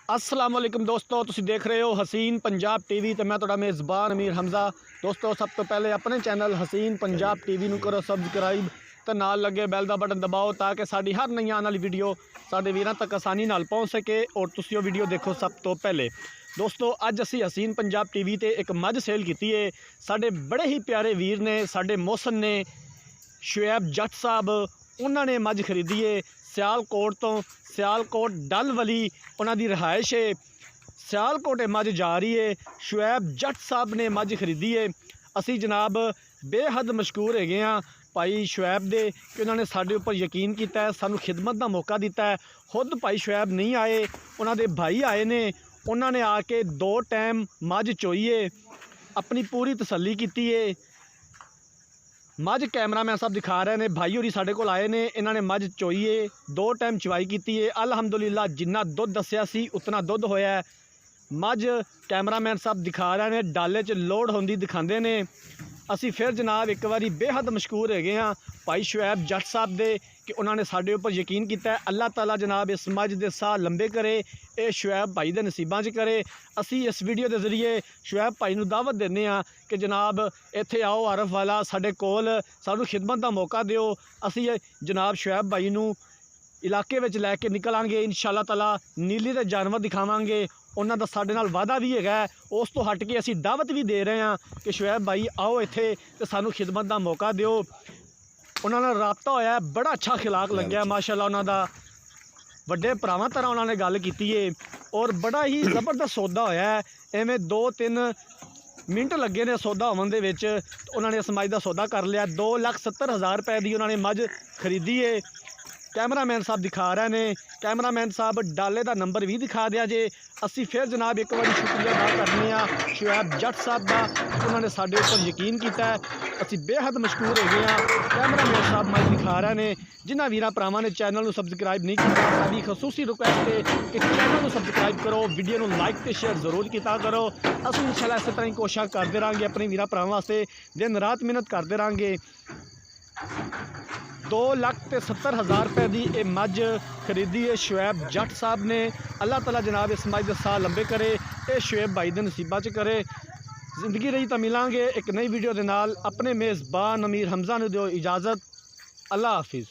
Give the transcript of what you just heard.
अस्सलाम वालेकुम दोस्तों, तुसीं देख रहे हो हसीन पंजाब टीवी तो मैं तुहाडा मेज़बान अमीर हमज़ा। दोस्तों सब तो पहले अपने चैनल हसीन पंजाब टीवी नूं करो सबसक्राइब तो नाल लगे बैल का बटन दबाओ ताकि साडी हर नई आने वाली वीडियो साडे वीरां तक आसानी नाल पहुँच सके और तुसीं वो वीडियो देखो सब तो पहले। दोस्तों अज असी हसीन पंजाब टीवी ते एक मझ सेल की है। साडे बड़े ही प्यारे वीर ने साडे मोहसन ने शुएब जट साहब उन्होंने मझ खरीदी है सियालकोट तो। सियालकोट डल वाली उन्होंने रिहाइश है। सियालकोट मझ जा रही है। शुएब जट साहब ने मझ खरीदी है। असी जनाब बेहद मशहूर है भाई शुएब दे कि उन्होंने साढ़े उपर यकीन किया है, सानू खिदमत का मौका दिता है। खुद भाई शुएब नहीं आए, उन्होंने भाई आए ने। उन्होंने आके 2 टाइम मझ चोई है, अपनी पूरी तसल्ली की है। मझ कैमरामैन साहब दिखा रहे हैं, भाई होरी साढ़े कोल आए ने, इन्होंने मझ चोई है, 2 टाइम चवाई की है। अलहमदुलिल्लाह जिन्ना दुध दसिया सी उतना दुध होया है। मझ कैमरामैन साहब दिखा रहे हैं, डाले च लोड होंदी दिखाते ने। असी फिर जनाब एक बारी बेहद मशहूर है भाई शुएब जट साहब दे कि उन्होंने साढ़े उपर यकीन किया है। अल्लाह ताला जनाब इस मझ के साह लंबे करे, ये शुएब भाई के नसीबों च करे। असी इस वीडियो के जरिए शुएब भाई नूं दावत देने कि जनाब इत्थे आओ आरफ वाला साढ़े कोल, सानू खिदमत का मौका दिओ। असी जनाब शुएब भाई नूं इलाके में लैके निकलांगे इंशाअल्लाह ताला। नीली के जानवर दिखावांगे, उन्हों का साढ़े नाल वादा भी है। उस तो हट के असी दावत भी दे रहे हैं कि शुएब भाई आओ इत्थे ते सानू खिदमत का मौका दिओ। उन्होंने रबता होया, बड़ा अच्छा खिलाक लग्या माशाअल्लाह। उन्होंने वड्डे भरावां तरह उन्होंने गल की है और बड़ा ही जबरदस्त सौदा होया है। इवें 2-3 मिनट लगे ने सौदा होवन दे विच, उन्होंने इस मझ का सौदा कर लिया। 2,70,000 रुपए की उन्होंने मझ खरीदी है। कैमरामैन साहब दिखा रहे हैं, कैमरामैन साहब डाले का नंबर भी दिखा दिया जे। असी फिर जनाब एक बार शुक्रिया अदा करने शुएब जट साहब का, उन्होंने साढ़े उपर यकीन किया है। असी बेहद मशहूर हो गए हैं। कैमरामैन साहब मैं दिखा रहे हैं, जिन्होंने वीर भरावां ने चैनल को सबसक्राइब नहीं किया, साडी खसूसी रिक्वेस्ट है कि चैनल को सबसक्राइब करो, वीडियो को लाइक तो शेयर जरूर किया करो। असं इंशाअल्लाह इस तरह की कोशिश करते रहेंगे, अपने वीर भरावां वास्ते दिन रात मेहनत करते रहेंगे। 2,70,000 रुपए की ये मझ खरीदी है शुएब जट साहब ने। अल्लाह ताला जनाब इस मझ के साह लंबे करे, ये शुएब भाई के नसीबा च करे। जिंदगी रही तो मिलांगे एक नई वीडियो के नाल। अपने मेज़बान अमीर हमज़ा नूं दिओ इजाज़त। अल्लाह हाफिज़।